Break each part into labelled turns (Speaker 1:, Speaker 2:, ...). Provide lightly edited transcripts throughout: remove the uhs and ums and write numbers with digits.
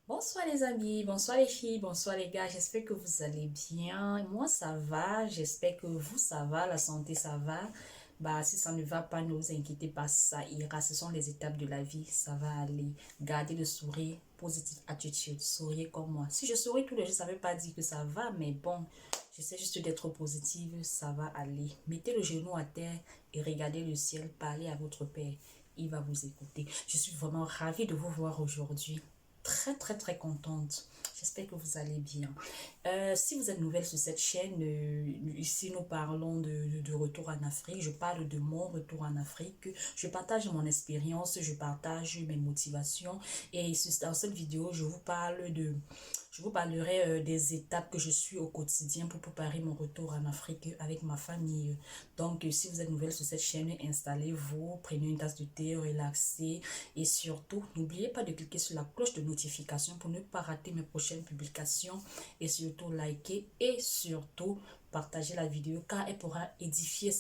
Speaker 1: Bonsoir les amis, bonsoir les filles, bonsoir les gars, j'espère que vous allez bien. Moi ça va, j'espère que vous ça va, la santé ça va. Bah si ça ne va pas, ne vous inquiétez pas, ça ira, ce sont les étapes de la vie, ça va aller. Gardez le sourire, positive attitude, souriez comme moi. Si je souris tous les jours, ça ne veut pas dire que ça va, mais bon, j'essaie juste d'être positive, ça va aller. Mettez le genou à terre et regardez le ciel, parlez à votre père, il va vous écouter. Je suis vraiment ravie de vous voir aujourd'hui, très contente. J'espère que vous allez bien. Si vous êtes nouvelle sur cette chaîne, ici nous parlons de retour en Afrique. Je parle de mon retour en Afrique. Je partage mon expérience, je partage mes motivations. Et dans cette vidéo, je vous parlerai des étapes que je suis au quotidien pour préparer mon retour en Afrique avec ma famille. Donc, si vous êtes nouvelle sur cette chaîne, installez-vous, prenez une tasse de thé, relaxez. Et surtout, n'oubliez pas de cliquer sur la cloche de notification pour ne pas rater mes prochaines publications. Et surtout, liker et surtout, partager la vidéo car elle pourra édifier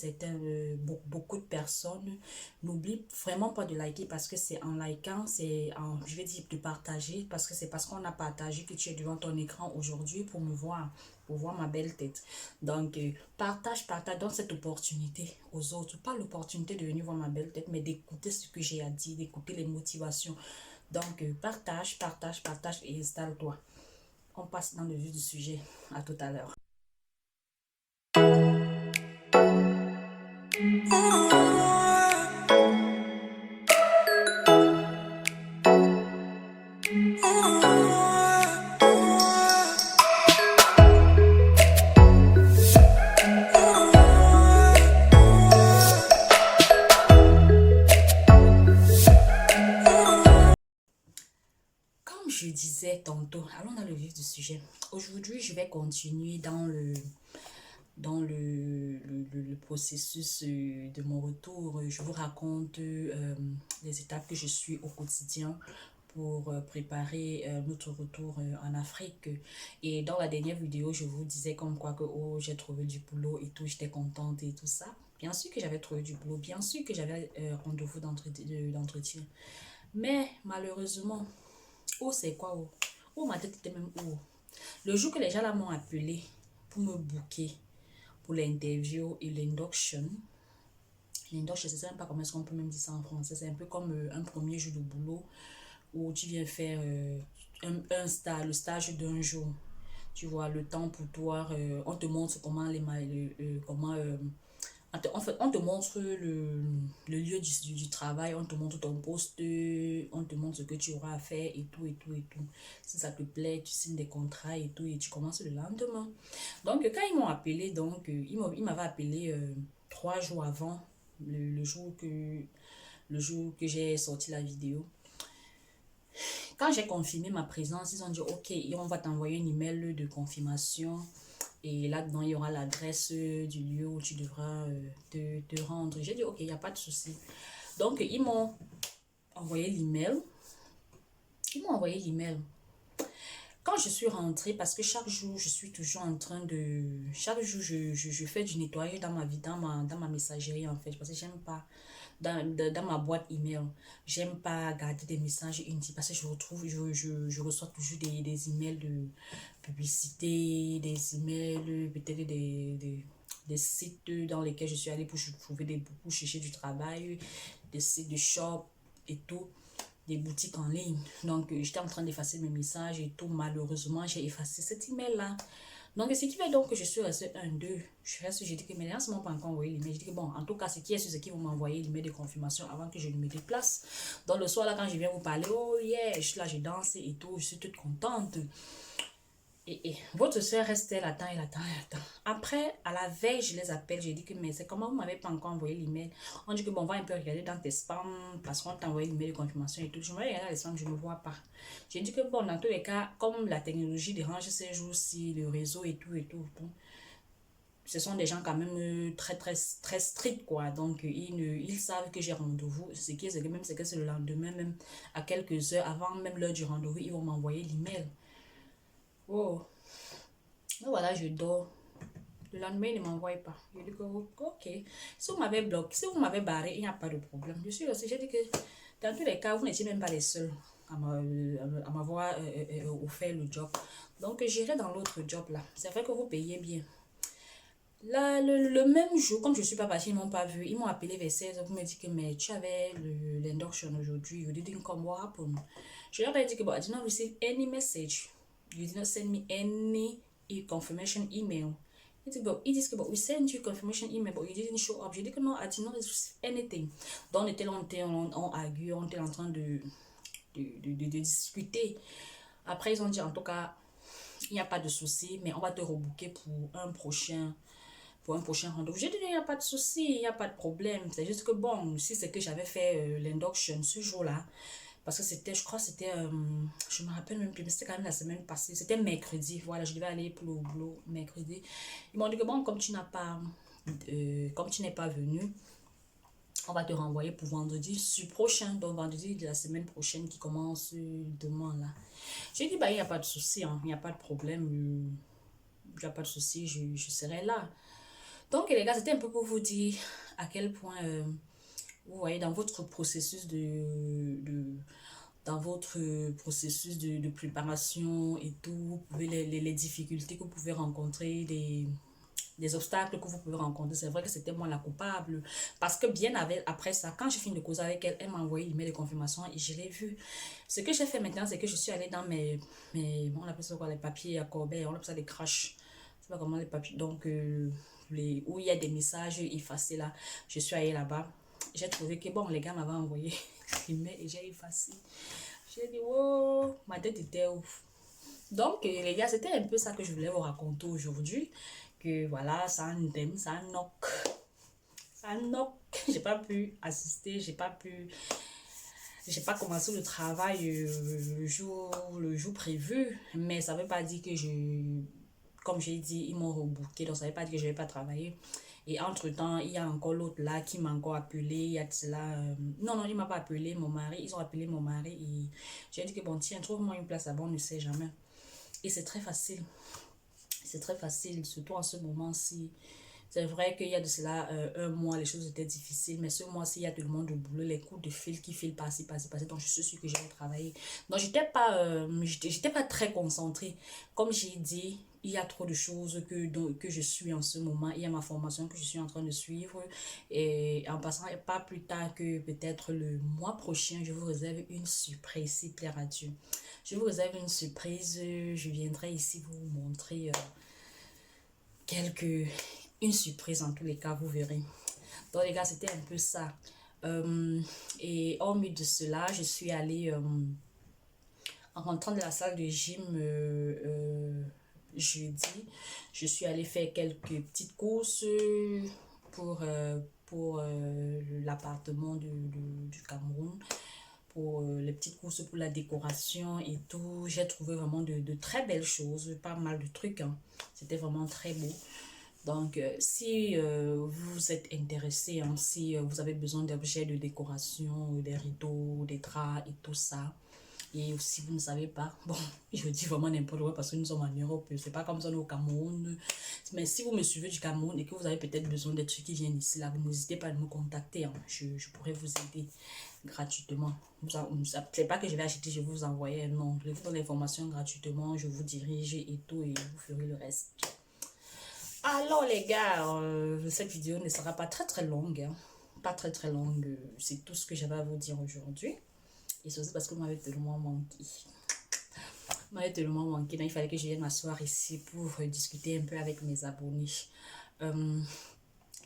Speaker 1: beaucoup de personnes. N'oublie vraiment pas de liker parce que c'est en likant, je vais dire de partager parce que c'est parce qu'on a partagé que tu es devant ton écran aujourd'hui pour me voir, pour voir ma belle tête. Donc, partage, donne cette opportunité aux autres. Pas l'opportunité de venir voir ma belle tête, mais d'écouter ce que j'ai à dire, d'écouter les motivations. Donc, partage et installe-toi. On passe dans le vif du sujet. À tout à l'heure. Comme je disais tantôt, allons dans le vif du sujet. Aujourd'hui, je vais continuer dans le processus de mon retour. Je vous raconte les étapes que je suis au quotidien pour préparer notre retour en Afrique. Et dans la dernière vidéo, je vous disais comme quoi que oh, j'ai trouvé du boulot et tout, j'étais contente et tout ça. Bien sûr que j'avais trouvé du boulot, bien sûr que j'avais rendez-vous d'entretien. Mais malheureusement, oh, c'est quoi, oh? Oh, ma tête était même oh. Le jour que les gens là m'ont appelé pour me booker pour l'interview et l'induction, l'induction, je ne sais même pas comment est-ce qu'on peut même dire ça en français. C'est un peu comme un premier jour de boulot où tu viens faire un stage, le stage d'un jour. Tu vois, le temps pour toi, on te montre comment en fait, on te montre le lieu du travail, on te montre ton poste, on te montre ce que tu auras à faire et tout, et tout, et tout. Si ça te plaît, tu signes des contrats et tout, et tu commences le lendemain. Donc, quand ils m'ont appelé, donc, ils m'avaient appelé 3 jours avant le le jour que j'ai sorti la vidéo. Quand j'ai confirmé ma présence, ils ont dit, OK, on va t'envoyer un email de confirmation. Et là-dedans, il y aura l'adresse du lieu où tu devras te rendre. J'ai dit, OK, il n'y a pas de souci. Donc, ils m'ont envoyé l'email. Ils m'ont envoyé l'email. Quand je suis rentrée, parce que chaque jour, je suis toujours en train de... Chaque jour, je fais du nettoyage dans ma vie, dans ma messagerie, en fait. Parce que j'aime pas... Dans ma boîte email, j'aime pas garder des messages inutiles. Parce que je reçois toujours des emails de publicité, des emails, peut-être des sites dans lesquels je suis allée pour trouver pour chercher du travail, des sites de shop et tout, des boutiques en ligne. Donc, j'étais en train d'effacer mes messages et tout. Malheureusement, j'ai effacé cet email-là. Donc, ce qui fait donc que je suis restée un, deux. Je reste, j'ai dit que, mais là, ce n'est pas encore envoyé l'email. Je dis que, bon, en tout cas, ce qui est sur ce qui vont m'envoyer l'email de confirmation avant que je ne me déplace. Donc, le soir, là, quand je viens vous parler, oh yeah, je suis là, j'ai dansé et tout, je suis toute contente. Et votre soeur reste, elle attend, elle attend, elle attend. Après, à la veille, je les appelle, j'ai dit que, mais c'est comment vous m'avez pas encore envoyé l'email. On dit que, bon, on va un peu regarder dans tes spams, parce qu'on t'a envoyé l'email de confirmation et tout. Je me regarde dans les spams, je ne vois pas. J'ai dit que, bon, dans tous les cas, comme la technologie dérange ces jours-ci, le réseau et tout, bon, ce sont des gens quand même très stricts, quoi. Donc, ils savent que j'ai rendez-vous. Ce qui est, c'est que même, c'est que c'est le lendemain, même à quelques heures avant même l'heure du rendez-vous, ils vont m'envoyer l'email. Oh, donc voilà, je dors. Le lendemain, il ne m'envoie pas. Je dis que, ok. Si vous m'avez bloqué, si vous m'avez barré, il n'y a pas de problème. Je suis aussi, j'ai dit que dans tous les cas, vous n'étiez même pas les seuls à m'avoir offert le job. Donc, j'irai dans l'autre job là. C'est vrai que vous payez bien. Là, le même jour, comme je ne suis pas partie, ils ne m'ont pas vu. Ils m'ont appelé vers 16h pour me dire que mais tu avais l'induction aujourd'hui. You didn't come, what happened? Je leur ai dit que I did not receive any message. You did not send me any confirmation email. Ils disent que we sent you confirmation email, but you didn't show up. Je dis que non, I did not receive anything. Donc, on argue, on était en train de discuter. Après, ils ont dit en tout cas, il n'y a pas de souci, mais on va te rebooker pour un prochain rendez-vous. J'ai dit, il n'y a pas de souci, il n'y a pas de problème. C'est juste que bon, si c'est que j'avais fait l'induction ce jour-là, parce que c'était, je crois que c'était, je me rappelle même plus, mais c'était quand même la semaine passée, c'était mercredi, voilà, je devais aller pour le boulot mercredi. Ils m'ont dit que bon, comme tu n'es pas venu, on va te renvoyer pour vendredi prochain, donc vendredi de la semaine prochaine qui commence demain là. J'ai dit, bah, il n'y a pas de souci, hein, il n'y a pas de problème, il n'y a pas de souci, je serai là. Donc, les gars, c'était un peu pour vous dire à quel point, vous voyez, dans votre processus de préparation et tout, vous pouvez les difficultés que vous pouvez rencontrer, des obstacles que vous pouvez rencontrer. C'est vrai que c'était moi la coupable. Parce que bien après ça, quand j'ai fini de causer avec elle, elle m'a envoyé l'email de confirmation et je l'ai vu. Ce que j'ai fait maintenant, c'est que je suis allée dans on appelle ça quoi, les papiers à corbeille, on appelle ça des crashs. Je sais pas comment les papiers. Donc, où il y a des messages effacés là. Je suis allée là-bas. J'ai trouvé que bon, les gars m'avaient envoyé l'email et j'ai effacé. J'ai dit, oh, ma tête était ouf. Donc, les gars, c'était un peu ça que je voulais vous raconter aujourd'hui. Que voilà, ça a un thème, ça a un knock. Ça a un knock. J'ai pas pu assister, j'ai pas commencé le travail le jour prévu. Mais ça veut pas dire que comme j'ai dit, ils m'ont rebooké, donc ça veut pas dire que je vais pas travailler. Et entre-temps, il y a encore l'autre là qui m'a encore appelé. Il y a de cela. Non, il m'a pas appelé, mon mari. Ils ont appelé mon mari et j'ai dit que bon, tiens, trouve-moi une place là-bas, on ne sait jamais. Et c'est très facile. C'est très facile, surtout en ce moment-ci. C'est vrai qu'il y a de cela un mois, les choses étaient difficiles, mais ce mois-ci, il y a tout le monde au boulot, les coups de fil qui filent passer. Donc, je suis sûre que je vais travailler. Donc, j'étais pas très concentrée. Comme j'ai dit, il y a trop de choses que je suis en ce moment. Il y a ma formation que je suis en train de suivre. Et en passant, pas plus tard que peut-être le mois prochain, je vous réserve une surprise, si plaire à Dieu. Je vous réserve une surprise. Je viendrai ici vous montrer une surprise en tous les cas, vous verrez. Donc les gars, c'était un peu ça. Et hormis de cela, je suis allée en rentrant de la salle de gym jeudi, je suis allée faire quelques petites courses pour l'appartement du Cameroun, pour les petites courses pour la décoration et tout. J'ai trouvé vraiment de très belles choses, pas mal de trucs, hein. C'était vraiment très beau. Donc, si vous êtes intéressé, hein, si vous avez besoin d'objets de décoration, des rideaux, des draps et tout ça, et si vous ne savez pas, bon, je dis vraiment n'importe quoi parce que nous sommes en Europe, c'est pas comme ça au Cameroun. Mais si vous me suivez du Cameroun et que vous avez peut-être besoin des trucs qui viennent ici, là, n'hésitez pas à me contacter, hein. Je pourrais vous aider gratuitement. C'est pas que je vais acheter, je vais vous envoyer, non. Je vous donne l'information gratuitement, je vous dirige et tout, et vous ferez le reste. Alors les gars, cette vidéo ne sera pas très très longue, hein. Pas très très longue, c'est tout ce que j'avais à vous dire aujourd'hui. Et c'est aussi parce que vous m'avez tellement manqué. Vous m'avez tellement manqué, donc il fallait que je vienne m'asseoir ici pour discuter un peu avec mes abonnés.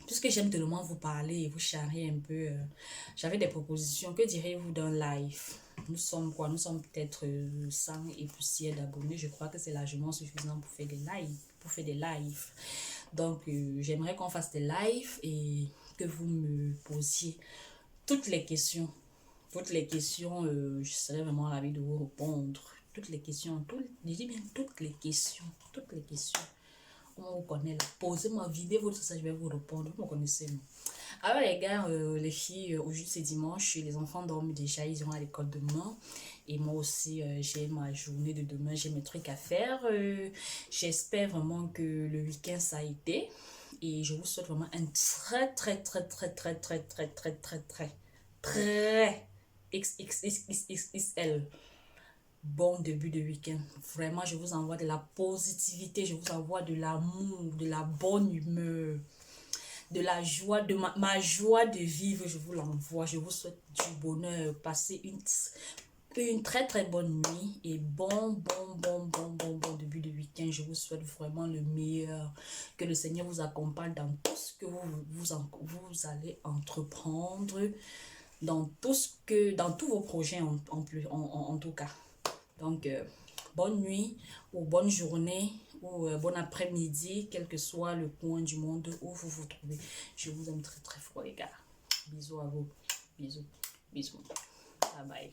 Speaker 1: Puisque j'aime tellement vous parler et vous charrer un peu, j'avais des propositions. Que direz-vous d'un live? Nous sommes quoi? Nous sommes peut-être 100 et poussières d'abonnés. Je crois que c'est largement suffisant pour faire des lives. Donc, j'aimerais qu'on fasse des lives et que vous me posiez toutes les questions. Je serais vraiment ravie de vous répondre. Toutes les questions, je dis bien toutes les questions. On vous connaît là. Posez-moi, videz votre ça, je vais vous répondre. Vous me connaissez, non? Alors les gars, les filles, aujourd'hui c'est dimanche, les enfants dorment déjà, ils iront à l'école demain. Et moi aussi, j'ai ma journée de demain, j'ai mes trucs à faire. J'espère vraiment que le week-end ça a été. Et je vous souhaite vraiment un très XXXXXL bon début de week-end. Vraiment, je vous envoie de la positivité, je vous envoie de l'amour, de la bonne humeur, de la joie, de ma joie de vivre, je vous l'envoie. Je vous souhaite du bonheur. Passez une très très bonne nuit et bon début de week-end. Je vous souhaite vraiment le meilleur. Que le Seigneur vous accompagne dans tout ce que vous allez entreprendre, dans dans tous vos projets en tout cas. Donc, bonne nuit ou bonne journée ou bon après-midi, quel que soit le coin du monde où vous vous trouvez. Je vous aime très très fort les gars. Bisous à vous. Bisous. Bisous. Bye bye.